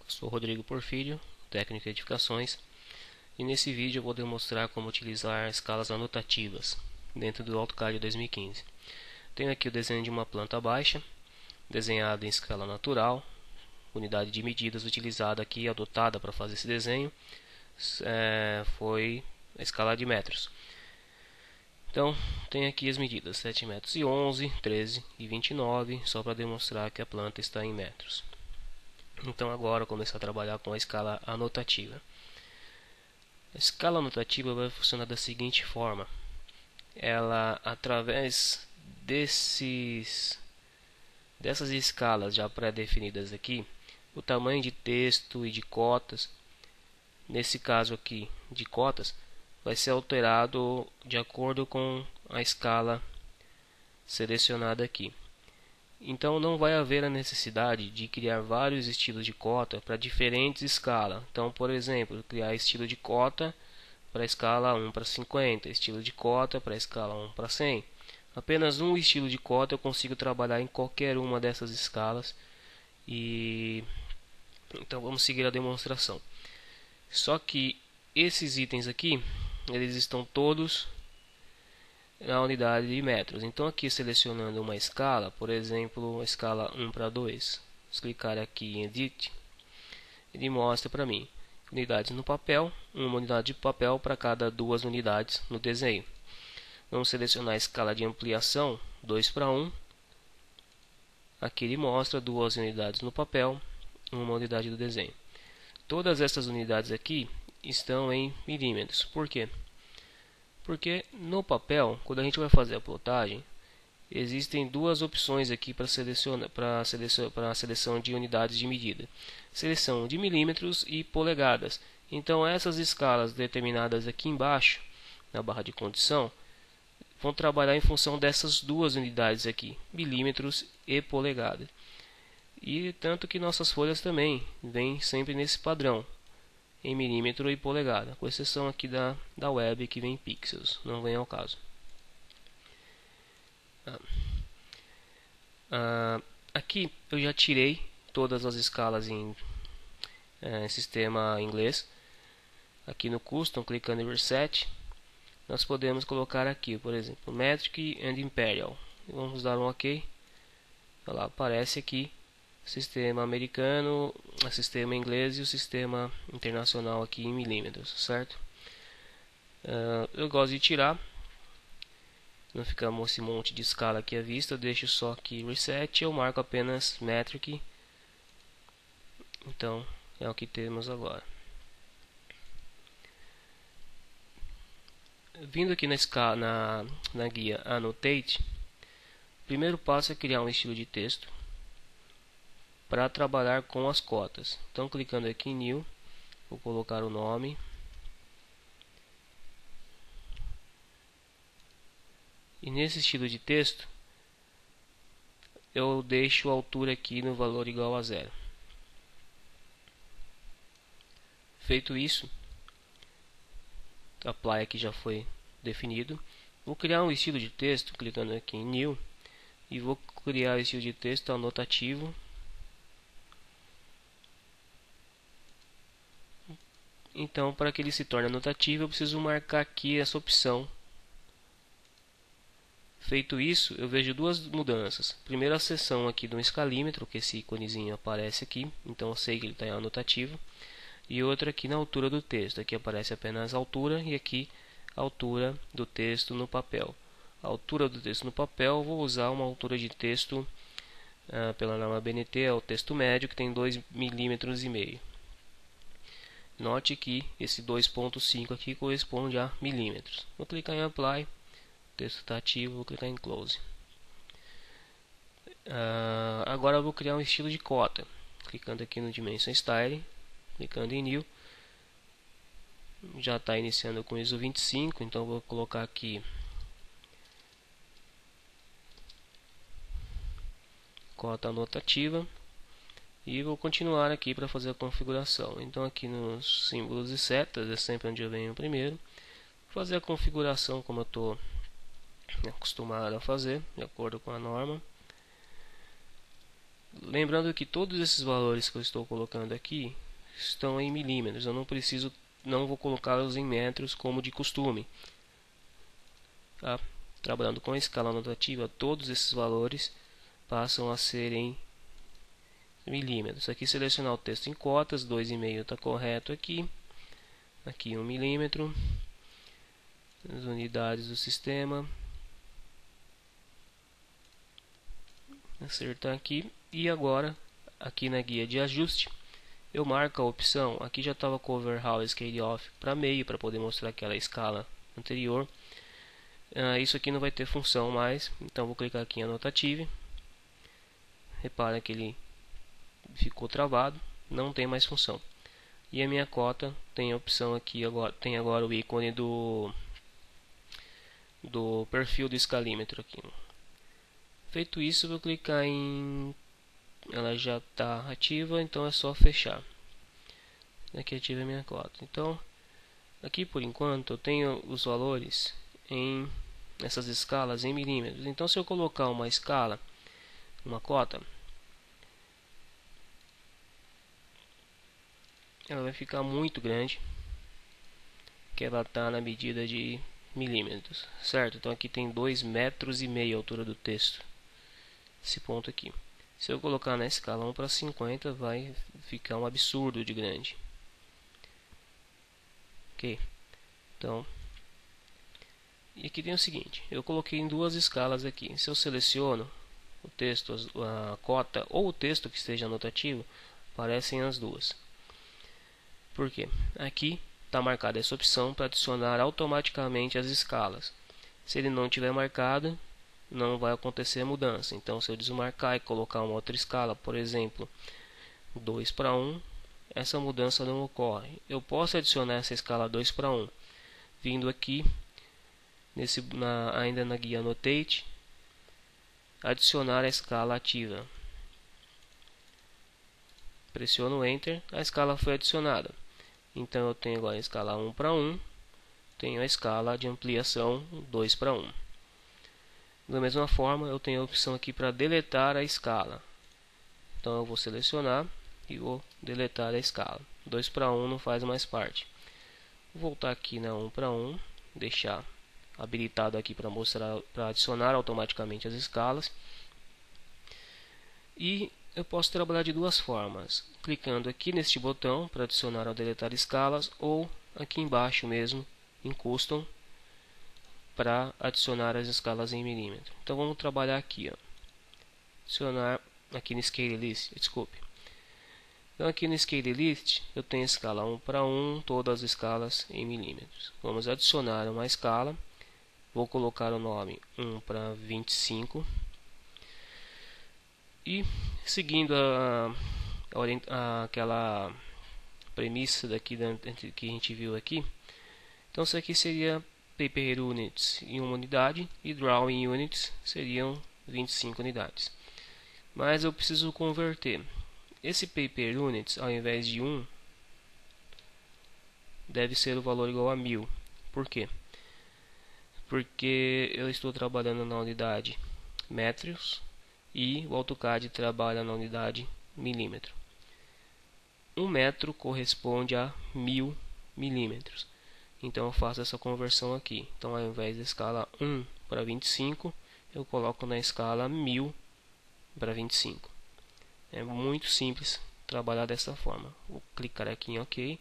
Sou Rodrigo Porfírio, técnico em edificações, e nesse vídeo eu vou demonstrar como utilizar escalas anotativas dentro do AutoCAD 2015. Tenho aqui o desenho de uma planta baixa, desenhada em escala natural, unidade de medidas utilizada aqui, adotada para fazer esse desenho, foi a escala de metros. Então, tem aqui as medidas, 7 metros e 11, 13 e 29, só para demonstrar que a planta está em metros. Então agora eu começar a trabalhar com a escala anotativa. A escala anotativa vai funcionar da seguinte forma: ela, através dessas escalas já pré-definidas aqui, o tamanho de texto e de cotas, nesse caso aqui de cotas, vai ser alterado de acordo com a escala selecionada aqui. Então não vai haver a necessidade de criar vários estilos de cota para diferentes escalas. Então, por exemplo, criar estilo de cota para a escala 1 para 50, estilo de cota para a escala 1 para 100. Apenas um estilo de cota eu consigo trabalhar em qualquer uma dessas escalas. Então vamos seguir a demonstração. Só que esses itens aqui, eles estão todos na unidade de metros. Então aqui selecionando uma escala, por exemplo, a escala 1 para 2, se clicar aqui em Edit, ele mostra para mim unidades no papel, uma unidade de papel para cada duas unidades no desenho. Vamos selecionar a escala de ampliação 2 para 1. Aqui ele mostra duas unidades no papel, uma unidade do desenho. Todas essas unidades aqui estão em milímetros. Por quê? Porque no papel, quando a gente vai fazer a plotagem, existem duas opções aqui para a seleção de unidades de medida: seleção de milímetros e polegadas. Então essas escalas determinadas aqui embaixo, na barra de condição, vão trabalhar em função dessas duas unidades aqui, milímetros e polegadas. E tanto que nossas folhas também vêm sempre nesse padrão, em milímetro e polegada, com exceção aqui da web que vem em pixels, não vem ao caso. Aqui eu já tirei todas as escalas em sistema inglês. Aqui no Custom, clicando em Reset, nós podemos colocar aqui, por exemplo, Metric and Imperial. Vamos dar um OK. Olha lá, aparece aqui sistema americano, o sistema inglês e o sistema internacional aqui em milímetros, certo? Eu gosto de tirar, não ficar esse monte de escala aqui à vista. Eu deixo só aqui Reset, eu marco apenas Metric. Então é o que temos agora. Vindo aqui na guia Annotate, o primeiro passo é criar um estilo de texto para trabalhar com as cotas. Então, clicando aqui em New, vou colocar o nome. E nesse estilo de texto, eu deixo a altura aqui no valor igual a 0. Feito isso, Apply aqui já foi definido. Vou criar um estilo de texto, clicando aqui em New, e vou criar o estilo de texto anotativo. Então, para que ele se torne anotativo, eu preciso marcar aqui essa opção. Feito isso, eu vejo duas mudanças. Primeiro, a seção aqui do escalímetro, que esse íconezinho aparece aqui, então eu sei que ele está em anotativo. E outra aqui na altura do texto. Aqui aparece apenas a altura e aqui a altura do texto no papel. A altura do texto no papel, eu vou usar uma altura de texto pela norma BNT, é o texto médio, que tem 2,5 mm. Note que esse 2.5 aqui corresponde a milímetros. Vou clicar em Apply, o texto está ativo, vou clicar em Close. Agora eu vou criar um estilo de cota. Clicando aqui no Dimension Style, clicando em New. Já está iniciando com ISO 25, então vou colocar aqui cota anotativa. E vou continuar aqui para fazer a configuração. Então aqui nos símbolos e setas, é sempre onde eu venho primeiro. Vou fazer a configuração como eu estou acostumado a fazer, de acordo com a norma. Lembrando que todos esses valores que eu estou colocando aqui estão em milímetros. Eu não vou colocá-los em metros como de costume. Tá? Trabalhando com a escala notativa, todos esses valores passam a ser em milímetros. Aqui selecionar o texto em cotas, 2,5 está correto aqui. Aqui 1 milímetro. As unidades do sistema. Acertar aqui. E agora, aqui na guia de ajuste, eu marco a opção. Aqui já estava com overhaul scale off para meio, para poder mostrar aquela escala anterior. Isso aqui não vai ter função mais, então vou clicar aqui em Annotative. Repara que ele ficou travado, não tem mais função. E a minha cota tem a opção aqui agora, tem agora o ícone do perfil do escalímetro aqui. Feito isso, eu vou clicar em, ela já está ativa, então é só fechar. Aqui ativa a minha cota. Então, aqui por enquanto eu tenho os valores em essas escalas em milímetros. Então, se eu colocar uma escala, uma cota, ela vai ficar muito grande, que ela está na medida de milímetros, certo? Então aqui tem 2,5 metros a altura do texto, esse ponto aqui. Se eu colocar na escala 1 para 50, vai ficar um absurdo de grande. Ok? Então, e aqui tem o seguinte, eu coloquei em duas escalas aqui. Se eu seleciono o texto, a cota ou o texto que esteja anotativo, aparecem as duas. Por quê? Aqui está marcada essa opção para adicionar automaticamente as escalas. Se ele não tiver marcado, não vai acontecer a mudança. Então, se eu desmarcar e colocar uma outra escala, por exemplo, 2 para 1, essa mudança não ocorre. Eu posso adicionar essa escala 2 para 1, vindo aqui, ainda na guia Annotate, adicionar a escala ativa. Pressiono Enter, a escala foi adicionada. Então eu tenho agora a escala 1 para 1, tenho a escala de ampliação 2 para 1. Da mesma forma, eu tenho a opção aqui para deletar a escala. Então eu vou selecionar e vou deletar a escala. 2 para 1 não faz mais parte. Vou voltar aqui na 1 para 1, deixar habilitado aqui para mostrar, para adicionar automaticamente as escalas. E eu posso trabalhar de duas formas, clicando aqui neste botão para adicionar ou deletar escalas, ou aqui embaixo mesmo em Custom para adicionar as escalas em milímetro. Então vamos trabalhar aqui, ó. Adicionar aqui no Scale List, desculpe. Então aqui no Scale List eu tenho a escala 1 para 1, todas as escalas em milímetros. Vamos adicionar uma escala, vou colocar o nome 1 para 25. E seguindo aquela premissa daqui que a gente viu aqui, então isso aqui seria Paper Units em uma unidade e Drawing Units seriam 25 unidades. Mas eu preciso converter. Esse Paper Units, ao invés de 1, deve ser o valor igual a 1000. Por quê? Porque eu estou trabalhando na unidade metros e o AutoCAD trabalha na unidade milímetro. 1 metro corresponde a 1000 milímetros. Então eu faço essa conversão aqui. Então ao invés da escala 1 para 25, eu coloco na escala 1000 para 25. É muito simples trabalhar dessa forma. Vou clicar aqui em OK.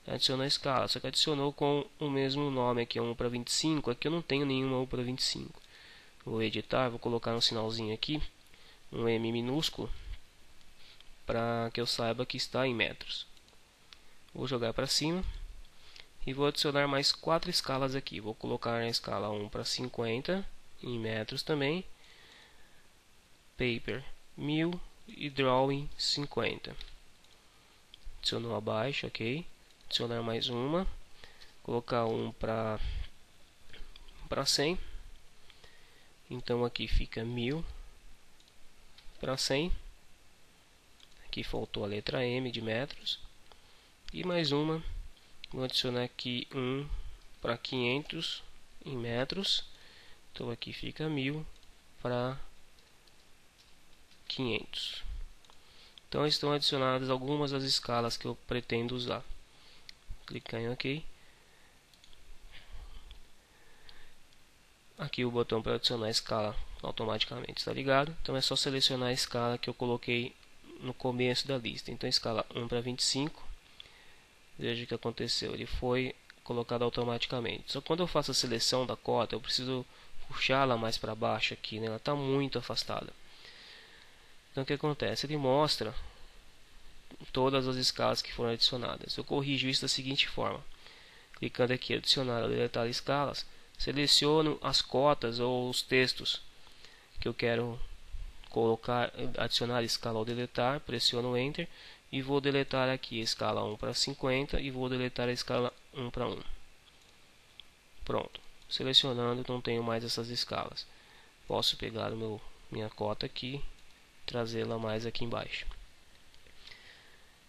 Adicionar a escala. Só que adicionou com o mesmo nome aqui, 1 para 25. Aqui eu não tenho nenhuma 1 para 25. Vou editar, vou colocar um sinalzinho aqui, um M minúsculo, para que eu saiba que está em metros. Vou jogar para cima e vou adicionar mais 4 escalas aqui. Vou colocar a escala 1 para 50 em metros também, Paper 1000 e Drawing 50. Adicionou abaixo, ok. Adicionar mais uma, colocar 1 para 100. Então aqui fica 1000 para 100. Aqui faltou a letra M de metros. E mais uma. Vou adicionar aqui 1 para 500 em metros. Então aqui fica 1000 para 500. Então estão adicionadas algumas das escalas que eu pretendo usar. Clicar em OK. Aqui o botão para adicionar a escala automaticamente está ligado. Então é só selecionar a escala que eu coloquei no começo da lista. Então escala 1 para 25. Veja o que aconteceu. Ele foi colocado automaticamente. Só que quando eu faço a seleção da cota, eu preciso puxá-la mais para baixo aqui, né? Ela está muito afastada. Então o que acontece? Ele mostra todas as escalas que foram adicionadas. Eu corrijo isso da seguinte forma: clicando aqui adicionar ou deletar escalas, seleciono as cotas ou os textos que eu quero colocar, adicionar escala ou deletar, pressiono Enter e vou deletar aqui a escala 1 para 50 e vou deletar a escala 1 para 1. Pronto, selecionando, não tenho mais essas escalas. Posso pegar minha cota aqui, trazê-la mais aqui embaixo.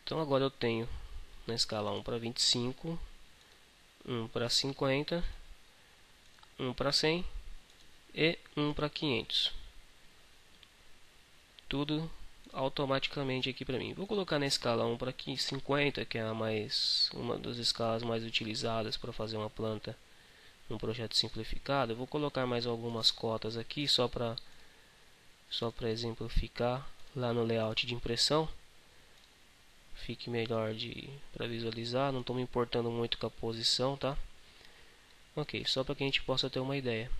Então agora eu tenho na escala 1 para 25, 1 para 50, 1 para 100 e 1 para 500. Tudo automaticamente aqui para mim. Vou colocar na escala 1 para 50, que é uma das escalas mais utilizadas para fazer uma planta, um projeto simplificado. Eu vou colocar mais algumas cotas aqui só para exemplificar lá no layout de impressão. Fique melhor para visualizar. Não estou me importando muito com a posição, tá? Ok, só para que a gente possa ter uma ideia.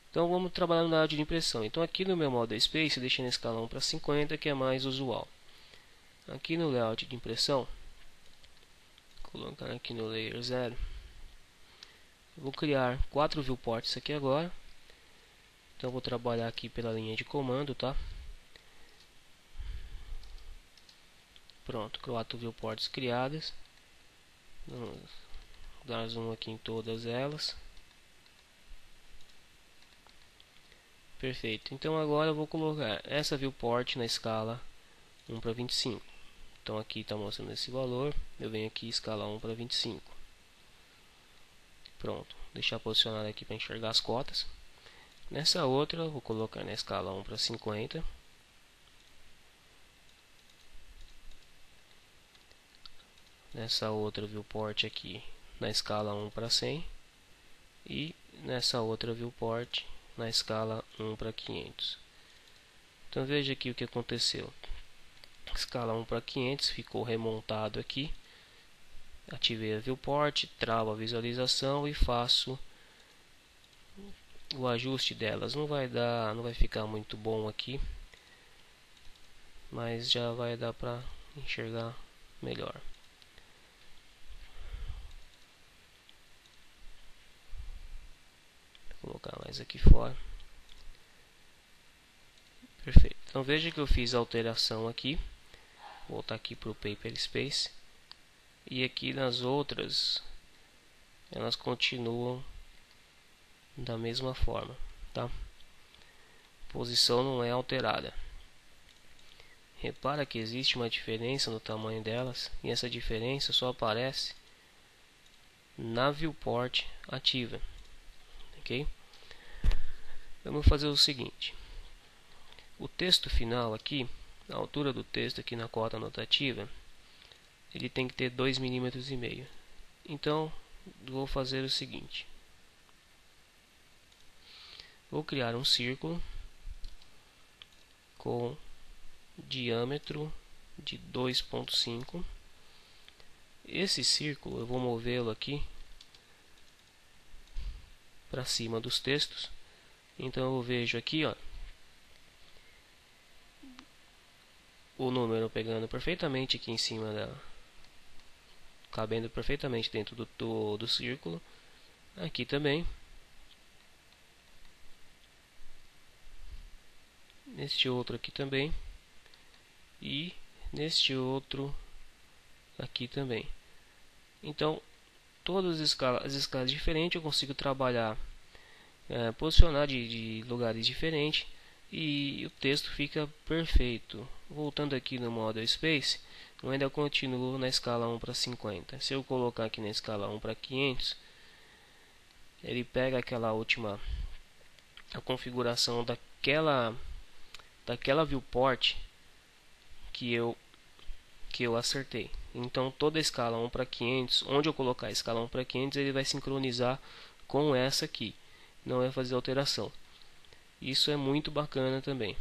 Então vamos trabalhar no layout de impressão. Então aqui no meu Model Space, deixei na escala 1 para 50, que é mais usual. Aqui no layout de impressão, colocando aqui no Layer 0, vou criar 4 viewports aqui agora. Então vou trabalhar aqui pela linha de comando, tá? Pronto, 4 viewports criadas. Vamos dar zoom aqui em todas elas. Perfeito. Então agora eu vou colocar essa viewport na escala 1 para 25. Então aqui está mostrando esse valor. Eu venho aqui escala 1 para 25. Pronto. Deixar posicionado aqui para enxergar as cotas. Nessa outra eu vou colocar na escala 1 para 50. Nessa outra viewport aqui na escala 1 para 100. E nessa outra viewport na escala 1 para 500. Então veja aqui o que aconteceu. Escala 1 para 500 ficou remontado aqui. Ativei a viewport, travo a visualização e faço o ajuste delas. Não vai ficar muito bom aqui, mas já vai dar para enxergar melhor. Vou colocar mais aqui fora. Perfeito. Então veja que eu fiz a alteração aqui. Vou voltar aqui para o Paper Space. E aqui nas outras, elas continuam da mesma forma, tá? Posição não é alterada. Repara que existe uma diferença no tamanho delas, e essa diferença só aparece na viewport ativa, ok? Vamos fazer o seguinte: o texto final aqui, a altura do texto aqui na cota anotativa, ele tem que ter 2,5 mm. Então vou fazer o seguinte: vou criar um círculo com diâmetro de 2,5. Esse círculo eu vou movê-lo aqui para cima dos textos. Então eu vejo aqui, ó, o número pegando perfeitamente aqui em cima cabendo perfeitamente dentro do círculo. Aqui também. Neste outro aqui também. E neste outro aqui também. Então, todas as escalas diferentes eu consigo trabalhar, posicionar de lugares diferentes, e o texto fica perfeito. Voltando aqui no Model Space, eu ainda continuo na escala 1 para 50. Se eu colocar aqui na escala 1 para 500, ele pega aquela última configuração daquela viewport que eu acertei. Então toda a escala 1 para 500, onde eu colocar a escala 1 para 500, ele vai sincronizar com essa aqui, não vai fazer alteração. Isso é muito bacana também.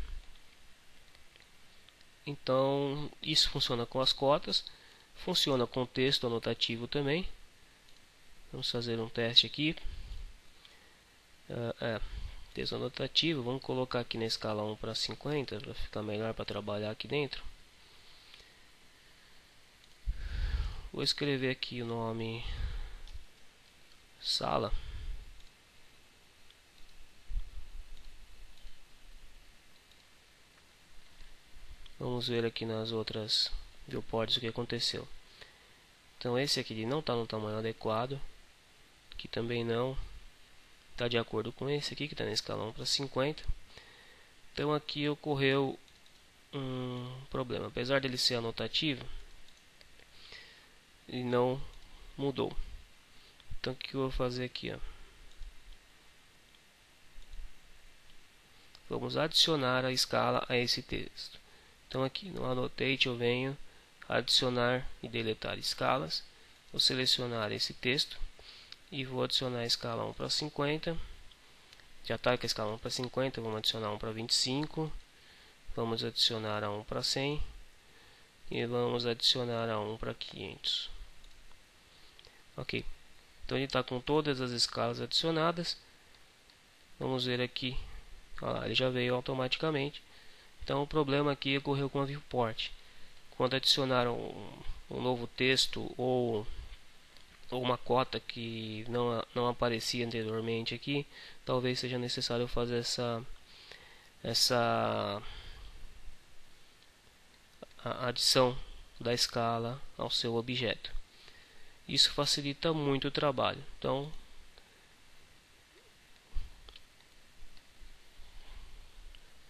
Então isso funciona com as cotas, funciona com texto anotativo também. Vamos fazer um teste aqui. Texto anotativo, vamos colocar aqui na escala 1 para 50 para ficar melhor para trabalhar aqui dentro. Vou escrever aqui o nome sala. Vamos ver aqui nas outras viewports o que aconteceu. Então esse aqui não está no tamanho adequado, aqui também não está de acordo com esse aqui que está na escala 1 para 50. Então aqui ocorreu um problema, apesar dele ser anotativo, ele não mudou. Então o que eu vou fazer aqui, ó? Vamos adicionar a escala a esse texto. Então aqui no Annotate eu venho adicionar e deletar escalas. Vou selecionar esse texto e vou adicionar a escala 1 para 50. Já está com a escala 1 para 50, vamos adicionar 1 para 25. Vamos adicionar a 1 para 100 e vamos adicionar a 1 para 500. Ok, então ele está com todas as escalas adicionadas. Vamos ver aqui, olha lá, ele já veio automaticamente. Então o problema aqui ocorreu com a viewport. Quando adicionaram um novo texto ou uma cota que não aparecia anteriormente aqui, talvez seja necessário fazer essa a adição da escala ao seu objeto. Isso facilita muito o trabalho. Então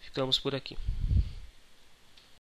ficamos por aqui.